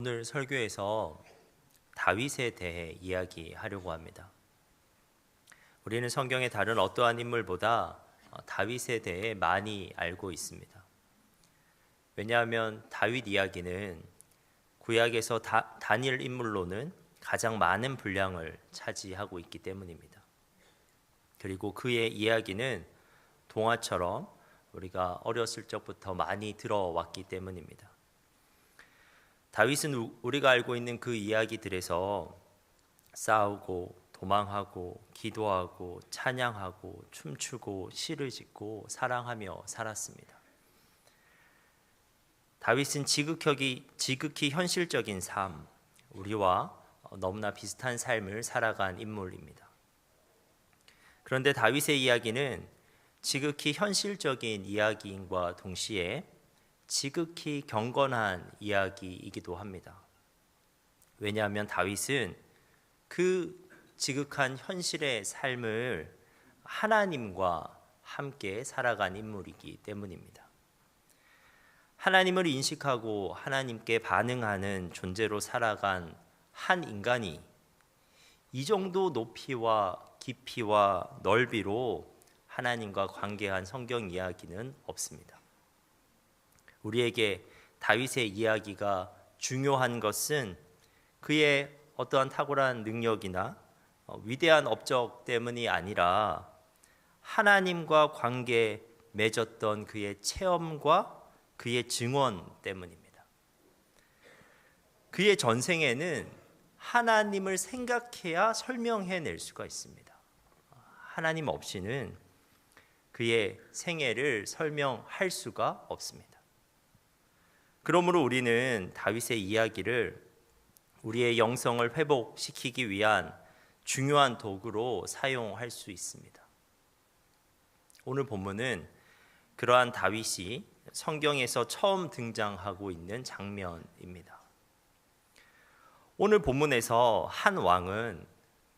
오늘 설교에서 다윗에 대해 이야기하려고 합니다. 우리는 성경의 다른 어떠한 인물보다 다윗에 대해 많이 알고 있습니다. 왜냐하면 다윗 이야기는 구약에서 단일 인물로는 가장 많은 분량을 차지하고 있기 때문입니다. 그리고 그의 이야기는 동화처럼 우리가 어렸을 적부터 많이 들어왔기 때문입니다. 다윗은 우리가 알고 있는 그 이야기들에서 싸우고 도망하고 기도하고 찬양하고 춤추고 시를 짓고 사랑하며 살았습니다. 다윗은 지극히 현실적인 삶, 우리와 너무나 비슷한 삶을 살아간 인물입니다. 그런데 다윗의 이야기는 지극히 현실적인 이야기인과 동시에 지극히 경건한 이야기이기도 합니다. 왜냐하면 다윗은 그 지극한 현실의 삶을 하나님과 함께 살아간 인물이기 때문입니다. 하나님을 인식하고 하나님께 반응하는 존재로 살아간 한 인간이 이 정도 높이와 깊이와 넓이로 하나님과 관계한 성경 이야기는 없습니다. 우리에게 다윗의 이야기가 중요한 것은 그의 어떠한 탁월한 능력이나 위대한 업적 때문이 아니라 하나님과 관계 맺었던 그의 체험과 그의 증언 때문입니다. 그의 전생에는 하나님을 생각해야 설명해낼 수가 있습니다. 하나님 없이는 그의 생애를 설명할 수가 없습니다. 그러므로 우리는 다윗의 이야기를 우리의 영성을 회복시키기 위한 중요한 도구로 사용할 수 있습니다. 오늘 본문은 그러한 다윗이 성경에서 처음 등장하고 있는 장면입니다. 오늘 본문에서 한 왕은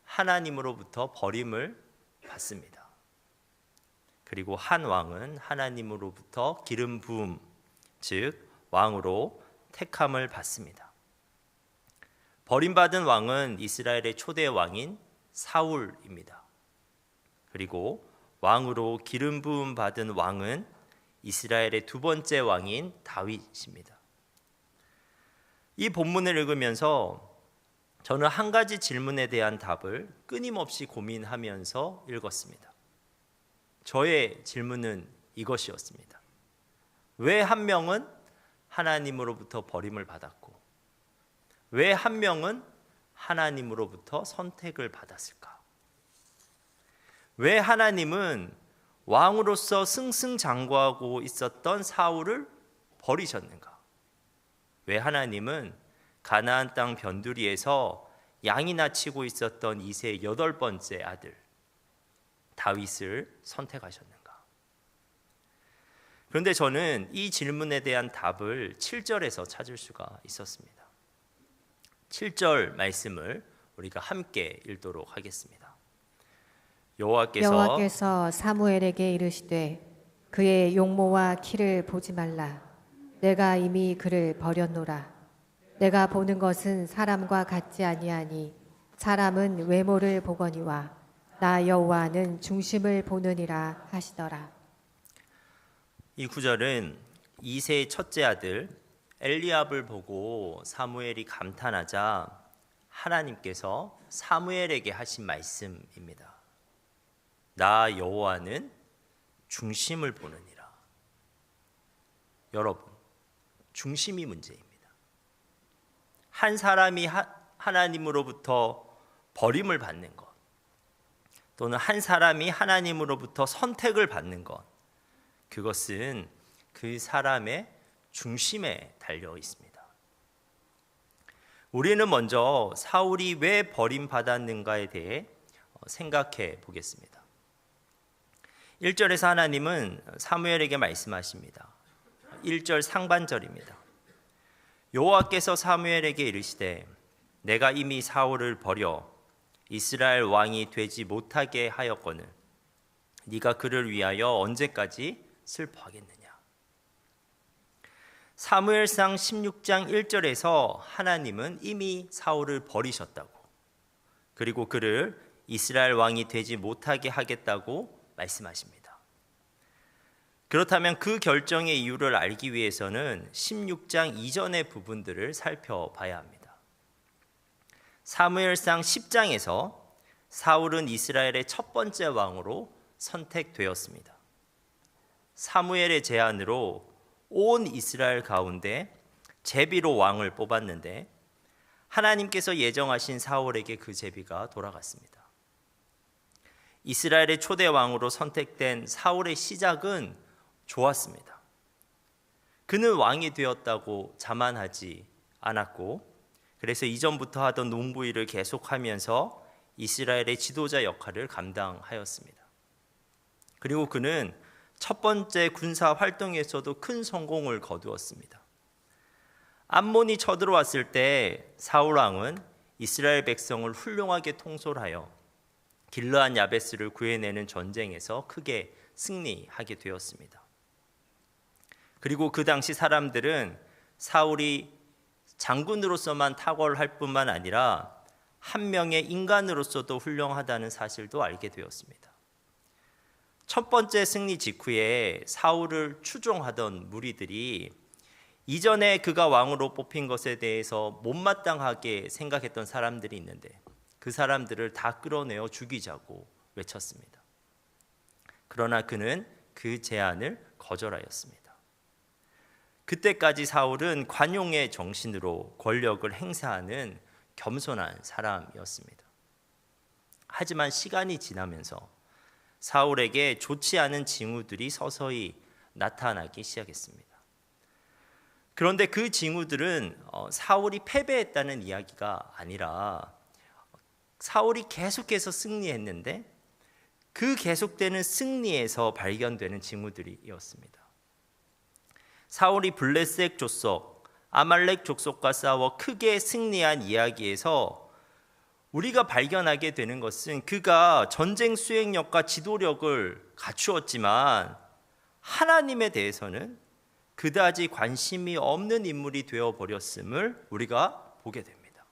하나님으로부터 버림을 받습니다. 그리고 한 왕은 하나님으로부터 기름 부음, 즉 왕으로 택함을 받습니다. 버림받은 왕은 이스라엘의 초대 왕인 사울입니다. 그리고 왕으로 기름 부음 받은 왕은 이스라엘의 두 번째 왕인 다윗입니다. 이 본문을 읽으면서 저는 한 가지 질문에 대한 답을 끊임없이 고민하면서 읽었습니다. 저의 질문은 이것이었습니다. 왜 한 명은 하나님으로부터 버림을 받았고 왜 한 명은 하나님으로부터 선택을 받았을까? 왜 하나님은 왕으로서 승승장구하고 있었던 사울을 버리셨는가? 왜 하나님은 가나안 땅 변두리에서 양이나 치고 있었던 이새의 8번째 아들 다윗을 선택하셨는가? 그런데 저는 이 질문에 대한 답을 7절에서 찾을 수가 있었습니다. 7절 말씀을 우리가 함께 읽도록 하겠습니다. 여호와께서 사무엘에게 이르시되 그의 용모와 키를 보지 말라. 내가 이미 그를 버렸노라. 내가 보는 것은 사람과 같지 아니하니 사람은 외모를 보거니와 나 여호와는 중심을 보느니라 하시더라. 이 구절은 이새의 첫째 아들 엘리압을 보고 사무엘이 감탄하자 하나님께서 사무엘에게 하신 말씀입니다. 나 여호와는 중심을 보느니라. 여러분, 중심이 문제입니다. 한 사람이 하나님으로부터 버림을 받는 것, 또는 한 사람이 하나님으로부터 선택을 받는 것, 그것은 그 사람의 중심에 달려 있습니다. 우리는 먼저 사울이 왜 버림받았는가에 대해 생각해 보겠습니다. 1절에서 하나님은 사무엘에게 말씀하십니다. 1절 상반절입니다. 여호와께서 사무엘에게 이르시되 내가 이미 사울을 버려 이스라엘 왕이 되지 못하게 하였거늘 네가 그를 위하여 언제까지 슬퍼하겠느냐? 사무엘상 16장 1절에서 하나님은 이미 사울을 버리셨다고, 그리고 그를 이스라엘 왕이 되지 못하게 하겠다고 말씀하십니다. 그렇다면 그 결정의 이유를 알기 위해서는 16장 이전의 부분들을 살펴봐야 합니다. 사무엘상 10장에서 사울은 이스라엘의 첫 번째 왕으로 선택되었습니다. 사무엘의 제안으로 온 이스라엘 가운데 제비로 왕을 뽑았는데 하나님께서 예정하신 사울에게 그 제비가 돌아갔습니다. 이스라엘의 초대 왕으로 선택된 사울의 시작은 좋았습니다. 그는 왕이 되었다고 자만하지 않았고, 그래서 이전부터 하던 농부 일을 계속하면서 이스라엘의 지도자 역할을 감당하였습니다. 그리고 그는 첫 번째 군사 활동에서도 큰 성공을 거두었습니다. 암몬이 쳐들어왔을 때 사울 왕은 이스라엘 백성을 훌륭하게 통솔하여 길르앗 야베스를 구해내는 전쟁에서 크게 승리하게 되었습니다. 그리고 그 당시 사람들은 사울이 장군으로서만 탁월할 뿐만 아니라 한 명의 인간으로서도 훌륭하다는 사실도 알게 되었습니다. 첫 번째 승리 직후에 사울을 추종하던 무리들이 이전에 그가 왕으로 뽑힌 것에 대해서 못마땅하게 생각했던 사람들이 있는데 그 사람들을 다 끌어내어 죽이자고 외쳤습니다. 그러나 그는 그 제안을 거절하였습니다. 그때까지 사울은 관용의 정신으로 권력을 행사하는 겸손한 사람이었습니다. 하지만 시간이 지나면서 사울에게 좋지 않은 징후들이 서서히 나타나기 시작했습니다. 그런데 그 징후들은 사울이 패배했다는 이야기가 아니라 사울이 계속해서 승리했는데 그 계속되는 승리에서 발견되는 징후들이었습니다. 사울이 블레셋 족속, 아말렉 족속과 싸워 크게 승리한 이야기에서 우리가 발견하게 되는 것은 그가 전쟁 수행력과 지도력을 갖추었지만 하나님에 대해서는 그다지 관심이 없는 인물이 되어버렸음을 우리가 보게 됩니다.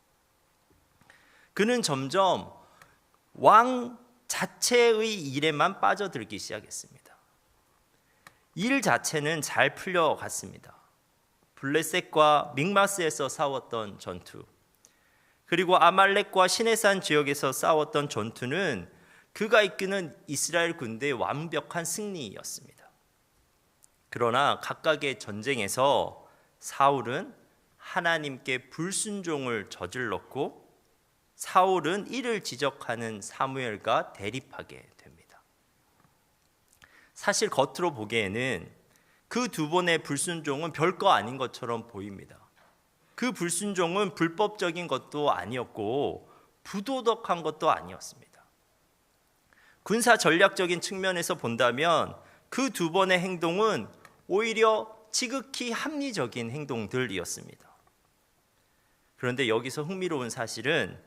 그는 점점 왕 자체의 일에만 빠져들기 시작했습니다. 일 자체는 잘 풀려갔습니다. 블레셋과 믹마스에서 싸웠던 전투, 그리고 아말렉과 시내산 지역에서 싸웠던 전투는 그가 이끄는 이스라엘 군대의 완벽한 승리였습니다. 그러나 각각의 전쟁에서 사울은 하나님께 불순종을 저질렀고 사울은 이를 지적하는 사무엘과 대립하게 됩니다. 사실 겉으로 보기에는 그 두 번의 불순종은 별거 아닌 것처럼 보입니다. 그 불순종은 불법적인 것도 아니었고 부도덕한 것도 아니었습니다. 군사 전략적인 측면에서 본다면 그 두 번의 행동은 오히려 지극히 합리적인 행동들이었습니다. 그런데 여기서 흥미로운 사실은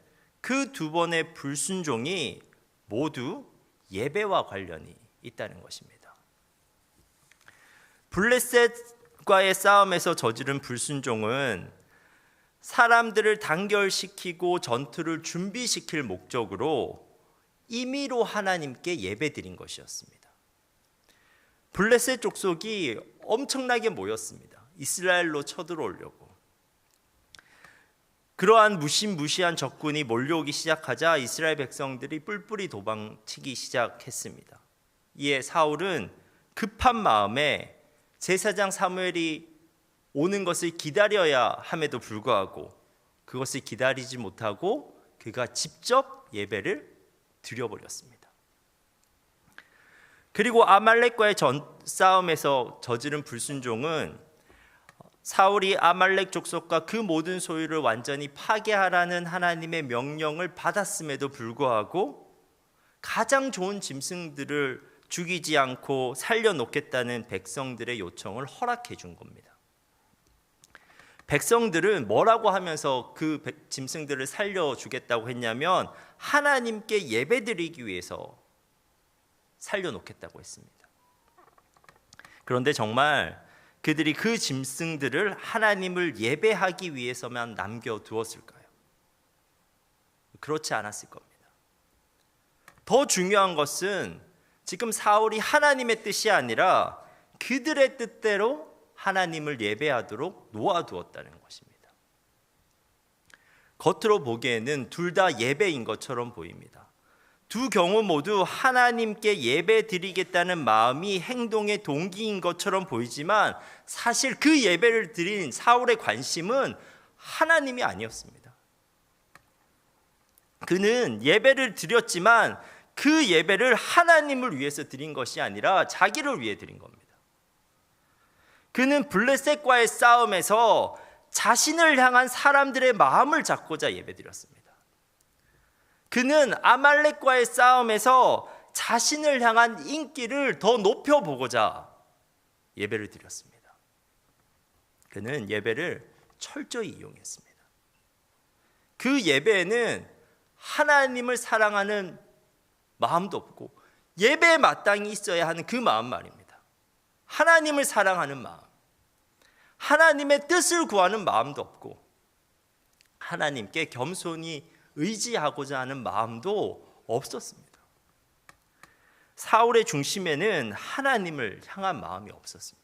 그 두 번의 불순종이 모두 예배와 관련이 있다는 것입니다. 블레셋과의 싸움에서 저지른 불순종은 사람들을 단결시키고 전투를 준비시킬 목적으로 임의로 하나님께 예배드린 것이었습니다. 블레셋 족속이 엄청나게 모였습니다. 이스라엘로 쳐들어오려고. 그러한 무시무시한 적군이 몰려오기 시작하자 이스라엘 백성들이 뿔뿔이 도망치기 시작했습니다. 이에 사울은 급한 마음에 제사장 사무엘이 오는 것을 기다려야 함에도 불구하고 그것을 기다리지 못하고 그가 직접 예배를 드려버렸습니다. 그리고 아말렉과의 싸움에서 저지른 불순종은 사울이 아말렉 족속과 그 모든 소유를 완전히 파괴하라는 하나님의 명령을 받았음에도 불구하고 가장 좋은 짐승들을 죽이지 않고 살려놓겠다는 백성들의 요청을 허락해 준 겁니다. 백성들은 뭐라고 하면서 그 짐승들을 살려주겠다고 했냐면 하나님께 예배드리기 위해서 살려놓겠다고 했습니다. 그런데 정말 그들이 그 짐승들을 하나님을 예배하기 위해서만 남겨두었을까요? 그렇지 않았을 겁니다. 더 중요한 것은 지금 사울이 하나님의 뜻이 아니라 그들의 뜻대로 하나님을 예배하도록 놓아두었다는 것입니다. 겉으로 보기에는 둘 다 예배인 것처럼 보입니다. 두 경우 모두 하나님께 예배 드리겠다는 마음이 행동의 동기인 것처럼 보이지만 사실 그 예배를 드린 사울의 관심은 하나님이 아니었습니다. 그는 예배를 드렸지만 그 예배를 하나님을 위해서 드린 것이 아니라 자기를 위해 드린 겁니다. 그는 블레셋과의 싸움에서 자신을 향한 사람들의 마음을 잡고자 예배드렸습니다. 그는 아말렉과의 싸움에서 자신을 향한 인기를 더 높여보고자 예배를 드렸습니다. 그는 예배를 철저히 이용했습니다. 그 예배에는 하나님을 사랑하는 마음도 없고 예배에 마땅히 있어야 하는 그 마음 말입니다. 하나님을 사랑하는 마음, 하나님의 뜻을 구하는 마음도 없고 하나님께 겸손히 의지하고자 하는 마음도 없었습니다. 사울의 중심에는 하나님을 향한 마음이 없었습니다.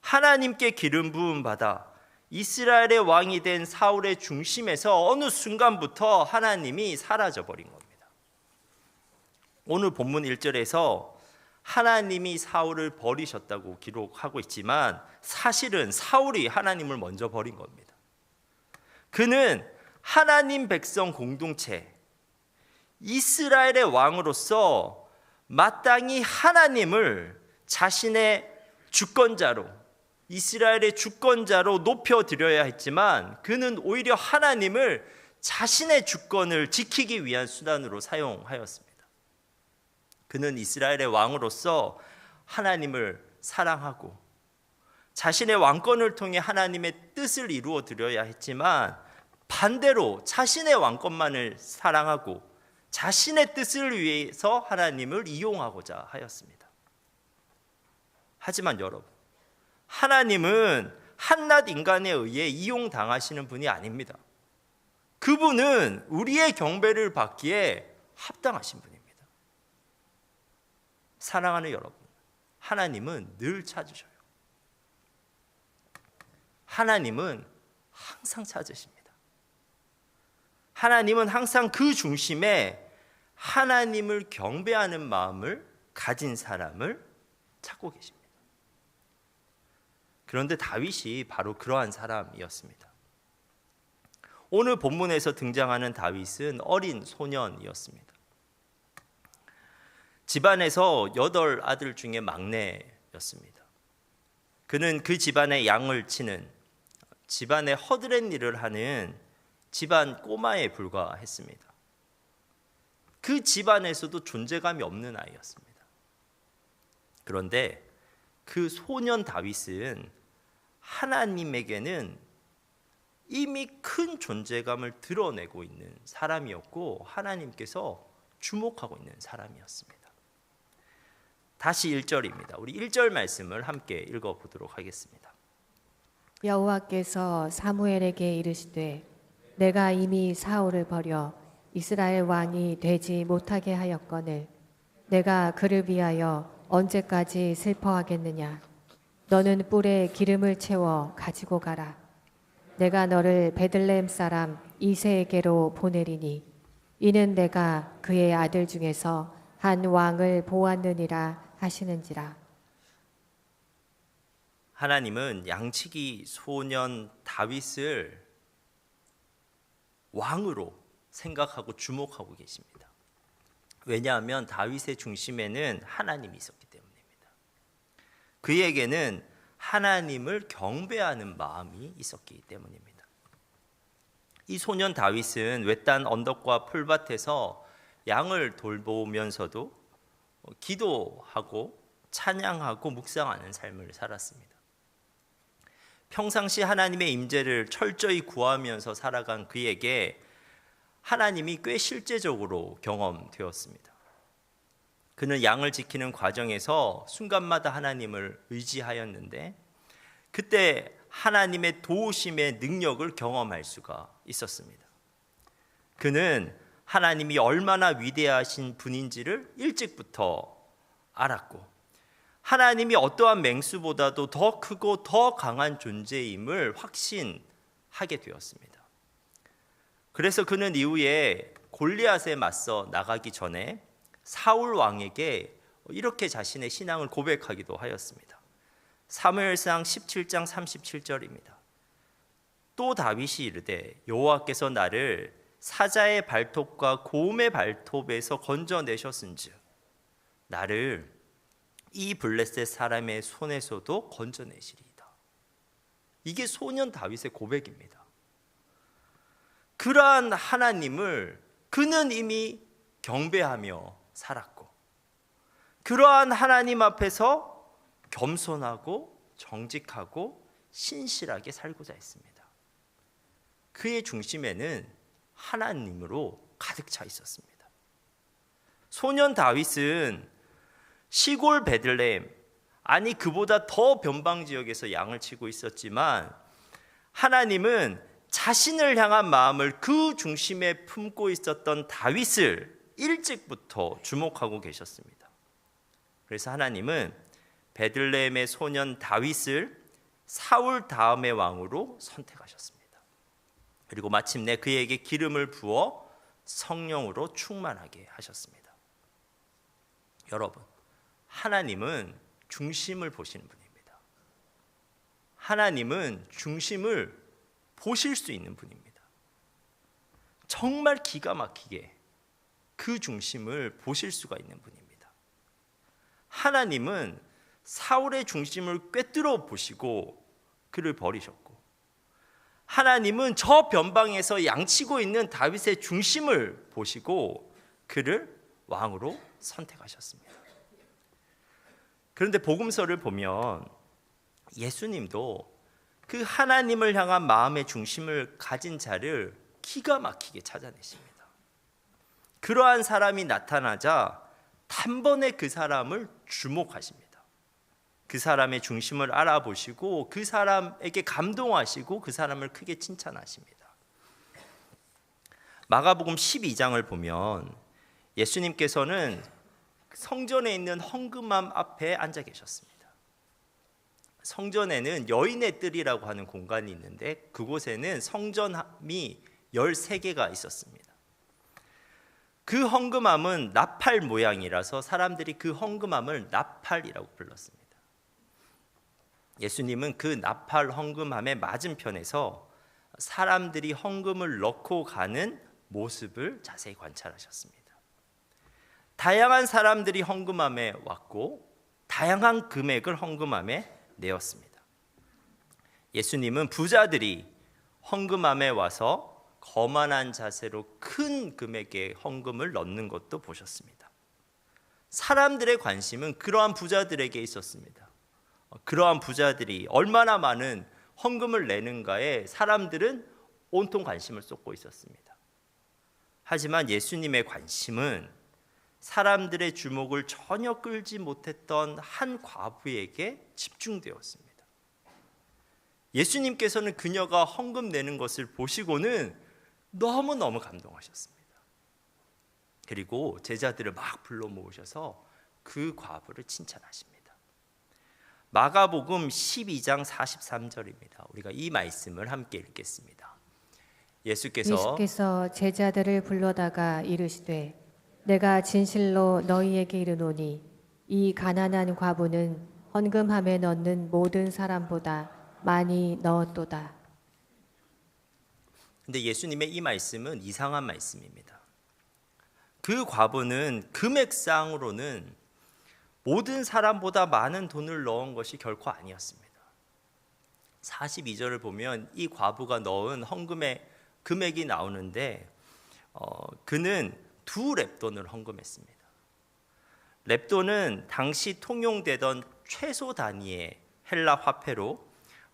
하나님께 기름 부음 받아 이스라엘의 왕이 된 사울의 중심에서 어느 순간부터 하나님이 사라져 버린 겁니다. 오늘 본문 1절에서 하나님이 사울을 버리셨다고 기록하고 있지만 사실은 사울이 하나님을 먼저 버린 겁니다. 그는 하나님 백성 공동체 이스라엘의 왕으로서 마땅히 하나님을 자신의 주권자로 이스라엘의 주권자로 높여드려야 했지만 그는 오히려 하나님을 자신의 주권을 지키기 위한 수단으로 사용하였습니다. 그는 이스라엘의 왕으로서 하나님을 사랑하고 자신의 왕권을 통해 하나님의 뜻을 이루어 드려야 했지만 반대로 자신의 왕권만을 사랑하고 자신의 뜻을 위해서 하나님을 이용하고자 하였습니다. 하지만 여러분, 하나님은 한낱 인간에 의해 이용당하시는 분이 아닙니다. 그분은 우리의 경배를 받기에 합당하신 분입니다. 사랑하는 여러분, 하나님은 늘 찾으셔요. 하나님은 항상 찾으십니다. 하나님은 항상 그 중심에 하나님을 경배하는 마음을 가진 사람을 찾고 계십니다. 그런데 다윗이 바로 그러한 사람이었습니다. 오늘 본문에서 등장하는 다윗은 어린 소년이었습니다. 집안에서 8 아들 중에 막내였습니다. 그는 그 집안의 양을 치는 집안의 허드렛 일을 하는 집안 꼬마에 불과했습니다. 그 집안에서도 존재감이 없는 아이였습니다. 그런데 그 소년 다윗은 하나님에게는 이미 큰 존재감을 드러내고 있는 사람이었고 하나님께서 주목하고 있는 사람이었습니다. 다시 1절입니다. 우리 1절 말씀을 함께 읽어보도록 하겠습니다. 여호와께서 사무엘에게 이르시되 내가 이미 사울을 버려 이스라엘 왕이 되지 못하게 하였거늘 내가 그를 위하여 언제까지 슬퍼하겠느냐. 너는 뿔에 기름을 채워 가지고 가라. 내가 너를 베들레헴 사람 이새에게로 보내리니 이는 내가 그의 아들 중에서 한 왕을 보았느니라 하시는지라. 하나님은 양치기 소년 다윗을 왕으로 생각하고 주목하고 계십니다. 왜냐하면 다윗의 중심에는 하나님이 있었기 때문입니다. 그에게는 하나님을 경배하는 마음이 있었기 때문입니다. 이 소년 다윗은 외딴 언덕과 풀밭에서 양을 돌보면서도 기도하고 찬양하고 묵상하는 삶을 살았습니다. 평상시 하나님의 임재를 철저히 구하면서 살아간 그에게 하나님이 꽤 실제적으로 경험되었습니다. 그는 양을 지키는 과정에서 순간마다 하나님을 의지하였는데 그때 하나님의 도우심의 능력을 경험할 수가 있었습니다. 그는 하나님이 얼마나 위대하신 분인지를 일찍부터 알았고 하나님이 어떠한 맹수보다도 더 크고 더 강한 존재임을 확신하게 되었습니다. 그래서 그는 이후에 골리앗에 맞서 나가기 전에 사울 왕에게 이렇게 자신의 신앙을 고백하기도 하였습니다. 사무엘상 17장 37절입니다. 또 다윗이 이르되 여호와께서 나를 사자의 발톱과 곰의 발톱에서 건져내셨은즉 나를 이 블레셋 사람의 손에서도 건져내시리이다. 이게 소년 다윗의 고백입니다. 그러한 하나님을 그는 이미 경배하며 살았고 그러한 하나님 앞에서 겸손하고 정직하고 신실하게 살고자 했습니다. 그의 중심에는 하나님으로 가득 차 있었습니다. 소년 다윗은 시골 베들레헴, 아니 그보다 더 변방 지역에서 양을 치고 있었지만 하나님은 자신을 향한 마음을 그 중심에 품고 있었던 다윗을 일찍부터 주목하고 계셨습니다. 그래서 하나님은 베들레헴의 소년 다윗을 사울 다음의 왕으로 선택하셨습니다. 그리고 마침내 그에게 기름을 부어 성령으로 충만하게 하셨습니다. 여러분, 하나님은 중심을 보시는 분입니다. 하나님은 중심을 보실 수 있는 분입니다. 정말 기가 막히게 그 중심을 보실 수가 있는 분입니다. 하나님은 사울의 중심을 꿰뚫어 보시고 그를 버리셨고 하나님은 저 변방에서 양치고 있는 다윗의 중심을 보시고 그를 왕으로 선택하셨습니다. 그런데 복음서를 보면 예수님도 그 하나님을 향한 마음의 중심을 가진 자를 기가 막히게 찾아내십니다. 그러한 사람이 나타나자 단번에 그 사람을 주목하십니다. 그 사람의 중심을 알아보시고 그 사람에게 감동하시고 그 사람을 크게 칭찬하십니다. 마가복음 12장을 보면 예수님께서는 성전에 있는 헌금함 앞에 앉아 계셨습니다. 성전에는 여인의 뜰이라고 하는 공간이 있는데 그곳에는 성전함이 13개가 있었습니다. 그 헌금함은 나팔 모양이라서 사람들이 그 헌금함을 나팔이라고 불렀습니다. 예수님은 그 나팔 헌금함의 맞은편에서 사람들이 헌금을 넣고 가는 모습을 자세히 관찰하셨습니다. 다양한 사람들이 헌금함에 왔고 다양한 금액을 헌금함에 내었습니다. 예수님은 부자들이 헌금함에 와서 거만한 자세로 큰 금액의 헌금을 넣는 것도 보셨습니다. 사람들의 관심은 그러한 부자들에게 있었습니다. 그러한 부자들이 얼마나 많은 헌금을 내는가에 사람들은 온통 관심을 쏟고 있었습니다. 하지만 예수님의 관심은 사람들의 주목을 전혀 끌지 못했던 한 과부에게 집중되었습니다. 예수님께서는 그녀가 헌금 내는 것을 보시고는 너무너무 감동하셨습니다. 그리고 제자들을 막 불러 모으셔서 그 과부를 칭찬하십니다. 마가복음 12장 43절입니다. 우리가 이 말씀을 함께 읽겠습니다. 예수께서 제자들을 불러다가 이르시되 내가 진실로 너희에게 이르노니 이 가난한 과부는 헌금함에 넣는 모든 사람보다 많이 넣었도다. 근데 예수님의 이 말씀은 이상한 말씀입니다. 그 과부는 금액상으로는 모든 사람보다 많은 돈을 넣은 것이 결코 아니었습니다. 42절을 보면 이 과부가 넣은 헌금의 금액이 나오는데 그는 2렙돈을 헌금했습니다. 렙돈은 당시 통용되던 최소 단위의 헬라 화폐로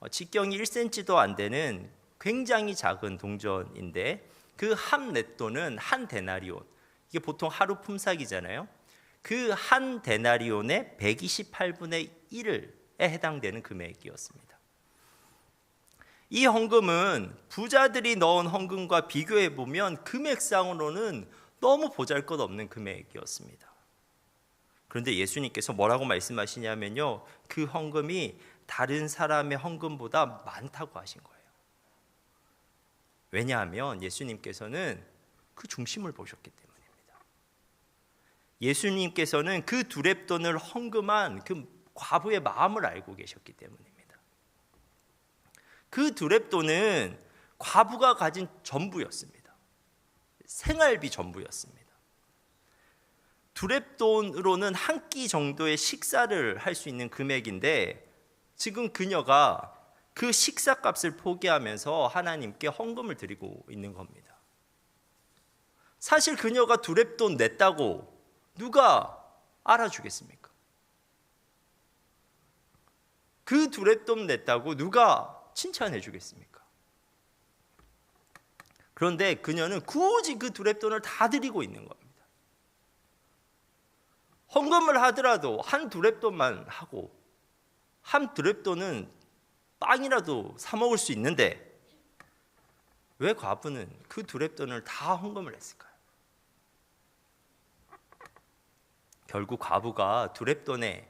직경이 1cm도 안 되는 굉장히 작은 동전인데 그 한 렙돈은 한 데나리온, 이게 보통 하루 품삯이잖아요. 그 한 데나리온의 128분의 1에 해당되는 금액이었습니다. 이 헌금은 부자들이 넣은 헌금과 비교해 보면 금액상으로는 너무 보잘것없는 금액이었습니다. 그런데 예수님께서 뭐라고 말씀하시냐면요, 그 헌금이 다른 사람의 헌금보다 많다고 하신 거예요. 왜냐하면 예수님께서는 그 중심을 보셨기 때문입니다. 예수님께서는 그 두렙돈을 헌금한 그 과부의 마음을 알고 계셨기 때문입니다. 그 두렙돈은 과부가 가진 전부였습니다. 생활비 전부였습니다. 두렙돈으로는 한 끼 정도의 식사를 할 수 있는 금액인데 지금 그녀가 그 식사값을 포기하면서 하나님께 헌금을 드리고 있는 겁니다. 사실 그녀가 두렙돈 냈다고 누가 알아주겠습니까? 그 두렙돈 냈다고 누가 칭찬해 주겠습니까? 그런데 그녀는 굳이 그 두렙돈을 다 드리고 있는 겁니다. 헌금을 하더라도 한 두렙돈만 하고, 한 두렙돈은 빵이라도 사 먹을 수 있는데 왜 과부는 그 두렙돈을 다 헌금을 했을까요? 결국 과부가 두렙돈에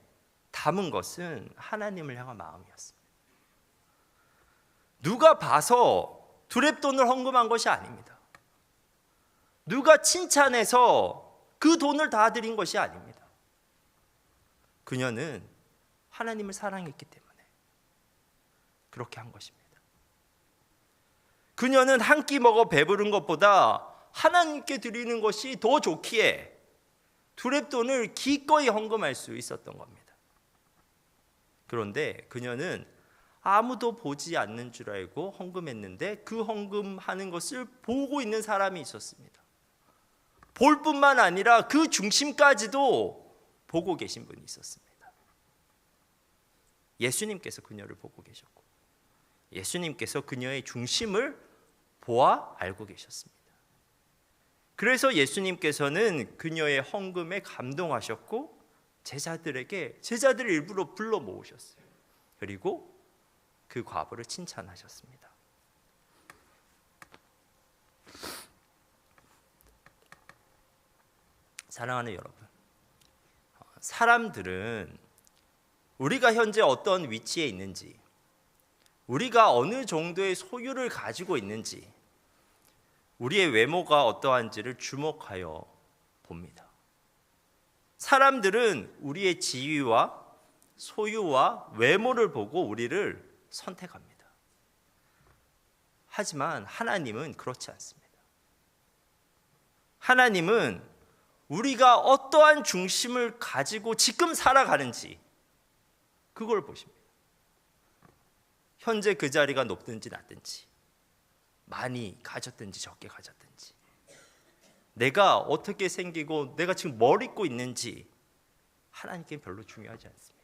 담은 것은 하나님을 향한 마음이었습니다. 누가 봐서 두렙돈을 헌금한 것이 아닙니다. 누가 칭찬해서 그 돈을 다 드린 것이 아닙니다. 그녀는 하나님을 사랑했기 때문에 그렇게 한 것입니다. 그녀는 한 끼 먹어 배부른 것보다 하나님께 드리는 것이 더 좋기에 두렙돈을 기꺼이 헌금할 수 있었던 겁니다. 그런데 그녀는 아무도 보지 않는 줄 알고 헌금했는데 그 헌금하는 것을 보고 있는 사람이 있었습니다. 볼 뿐만 아니라 그 중심까지도 보고 계신 분이 있었습니다. 예수님께서 그녀를 보고 계셨고 예수님께서 그녀의 중심을 보아 알고 계셨습니다. 그래서 예수님께서는 그녀의 헌금에 감동하셨고 제자들을 일부러 불러 모으셨어요. 그리고 그 과부를 칭찬하셨습니다. 사랑하는 여러분, 사람들은 우리가 현재 어떤 위치에 있는지, 우리가 어느 정도의 소유를 가지고 있는지, 우리의 외모가 어떠한지를 주목하여 봅니다. 사람들은 우리의 지위와 소유와 외모를 보고 우리를 선택합니다. 하지만 하나님은 그렇지 않습니다. 하나님은 우리가 어떠한 중심을 가지고 지금 살아가는지 그걸 보십니다. 현재 그 자리가 높든지 낮든지, 많이 가졌든지 적게 가졌든지, 내가 어떻게 생기고 내가 지금 뭘 입고 있는지 하나님께는 별로 중요하지 않습니다.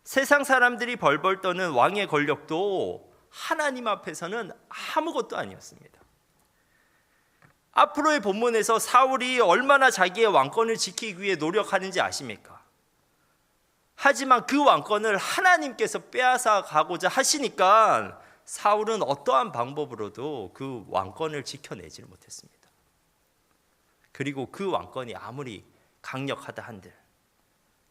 세상 사람들이 벌벌 떠는 왕의 권력도 하나님 앞에서는 아무것도 아니었습니다. 앞으로의 본문에서 사울이 얼마나 자기의 왕권을 지키기 위해 노력하는지 아십니까? 하지만 그 왕권을 하나님께서 빼앗아 가고자 하시니까 사울은 어떠한 방법으로도 그 왕권을 지켜내지 못했습니다. 그리고 그 왕권이 아무리 강력하다 한들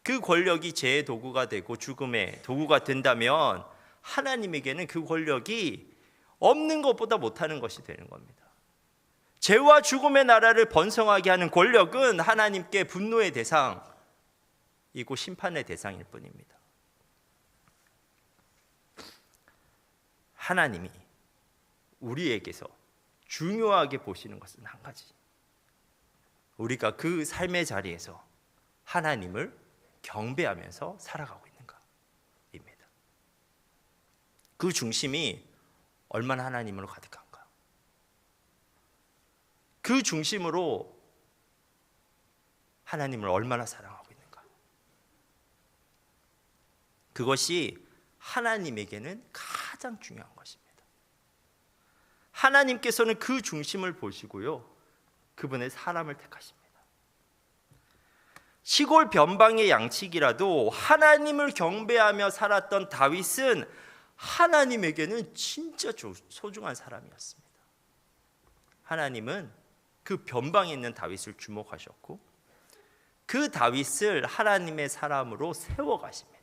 그 권력이 죄의 도구가 되고 죽음의 도구가 된다면 하나님에게는 그 권력이 없는 것보다 못하는 것이 되는 겁니다. 죄와 죽음의 나라를 번성하게 하는 권력은 하나님께 분노의 대상이고 심판의 대상일 뿐입니다. 하나님이 우리에게서 중요하게 보시는 것은 한 가지, 우리가 그 삶의 자리에서 하나님을 경배하면서 살아가고 있는가입니다. 그 중심이 얼마나 하나님으로 가득한가, 그 중심으로 하나님을 얼마나 사랑하고 있는가, 그것이 하나님에게는 가장 중요한 것입니다. 하나님께서는 그 중심을 보시고요, 그분의 사람을 택하십니다. 시골 변방의 양치기라도 하나님을 경배하며 살았던 다윗은 하나님에게는 진짜 소중한 사람이었습니다. 하나님은 그 변방에 있는 다윗을 주목하셨고 그 다윗을 하나님의 사람으로 세워가십니다.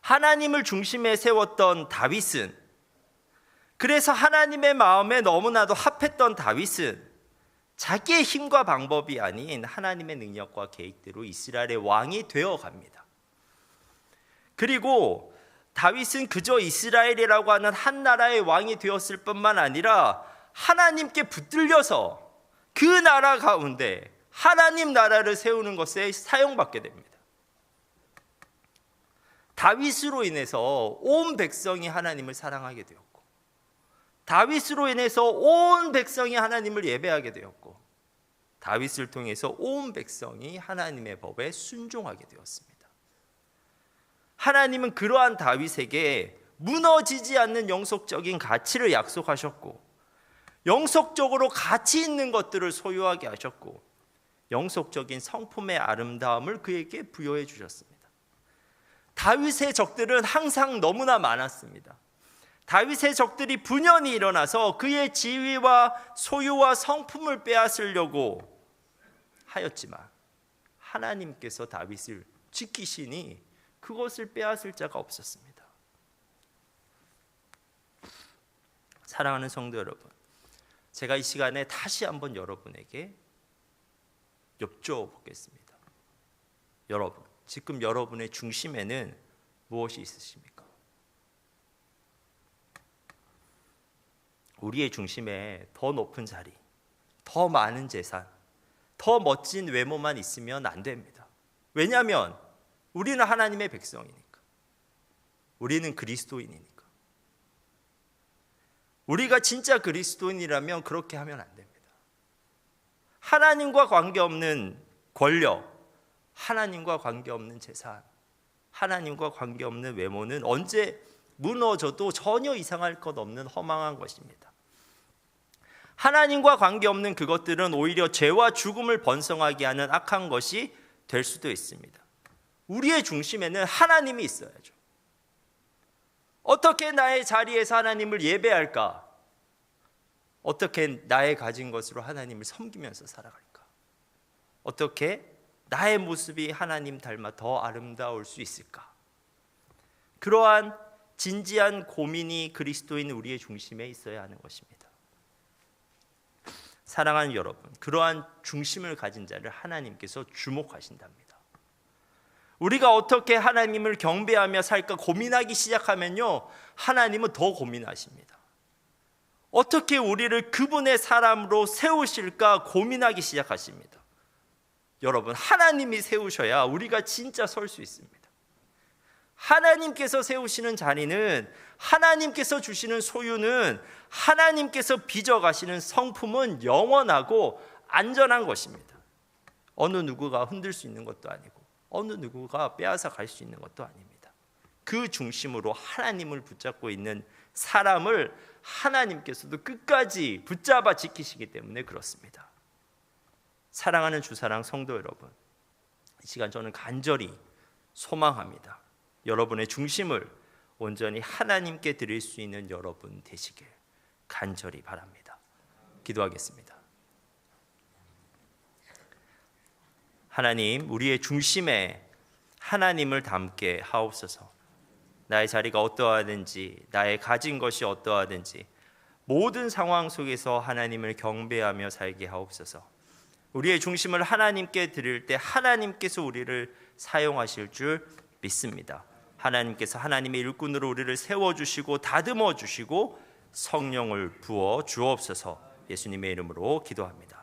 하나님을 중심에 세웠던 다윗은, 그래서 하나님의 마음에 너무나도 합했던 다윗은 자기의 힘과 방법이 아닌 하나님의 능력과 계획대로 이스라엘의 왕이 되어갑니다. 그리고 다윗은 그저 이스라엘이라고 하는 한 나라의 왕이 되었을 뿐만 아니라 하나님께 붙들려서 그 나라 가운데 하나님 나라를 세우는 것에 사용받게 됩니다. 다윗으로 인해서 온 백성이 하나님을 사랑하게 되었고, 다윗으로 인해서 온 백성이 하나님을 예배하게 되었고, 다윗을 통해서 온 백성이 하나님의 법에 순종하게 되었습니다. 하나님은 그러한 다윗에게 무너지지 않는 영속적인 가치를 약속하셨고, 영속적으로 가치 있는 것들을 소유하게 하셨고, 영속적인 성품의 아름다움을 그에게 부여해 주셨습니다. 다윗의 적들은 항상 너무나 많았습니다. 다윗의 적들이 분연히 일어나서 그의 지위와 소유와 성품을 빼앗으려고 하였지만 하나님께서 다윗을 지키시니 그것을 빼앗을 자가 없었습니다. 사랑하는 성도 여러분, 제가 이 시간에 다시 한번 여러분에게 여쭤보겠습니다. 여러분, 지금 여러분의 중심에는 무엇이 있으십니까? 우리의 중심에 더 높은 자리, 더 많은 재산, 더 멋진 외모만 있으면 안 됩니다. 왜냐하면 우리는 하나님의 백성이니까. 우리는 그리스도인이니까. 우리가 진짜 그리스도인이라면 그렇게 하면 안 됩니다. 하나님과 관계없는 권력, 하나님과 관계없는 재산, 하나님과 관계없는 외모는 언제 무너져도 전혀 이상할 것 없는 허망한 것입니다. 하나님과 관계없는 그것들은 오히려 죄와 죽음을 번성하게 하는 악한 것이 될 수도 있습니다. 우리의 중심에는 하나님이 있어야죠. 어떻게 나의 자리에서 하나님을 예배할까? 어떻게 나의 가진 것으로 하나님을 섬기면서 살아갈까? 어떻게 나의 모습이 하나님 닮아 더 아름다울 수 있을까? 그러한 진지한 고민이 그리스도인 우리의 중심에 있어야 하는 것입니다. 사랑하는 여러분, 그러한 중심을 가진 자를 하나님께서 주목하신답니다. 우리가 어떻게 하나님을 경배하며 살까 고민하기 시작하면요, 하나님은 더 고민하십니다. 어떻게 우리를 그분의 사람으로 세우실까 고민하기 시작하십니다. 여러분, 하나님이 세우셔야 우리가 진짜 설 수 있습니다. 하나님께서 세우시는 자리는, 하나님께서 주시는 소유는, 하나님께서 빚어가시는 성품은 영원하고 안전한 것입니다. 어느 누구가 흔들 수 있는 것도 아니고 어느 누구가 빼앗아 갈 수 있는 것도 아닙니다. 그 중심으로 하나님을 붙잡고 있는 사람을 하나님께서도 끝까지 붙잡아 지키시기 때문에 그렇습니다. 사랑하는 주사랑 성도 여러분, 이 시간 저는 간절히 소망합니다. 여러분의 중심을 온전히 하나님께 드릴 수 있는 여러분 되시길 간절히 바랍니다. 기도하겠습니다. 하나님, 우리의 중심에 하나님을 담게 하옵소서. 나의 자리가 어떠하든지, 나의 가진 것이 어떠하든지 모든 상황 속에서 하나님을 경배하며 살게 하옵소서. 우리의 중심을 하나님께 드릴 때 하나님께서 우리를 사용하실 줄 믿습니다. 하나님께서 하나님의 일꾼으로 우리를 세워주시고 다듬어 주시고 성령을 부어 주옵소서. 예수님의 이름으로 기도합니다.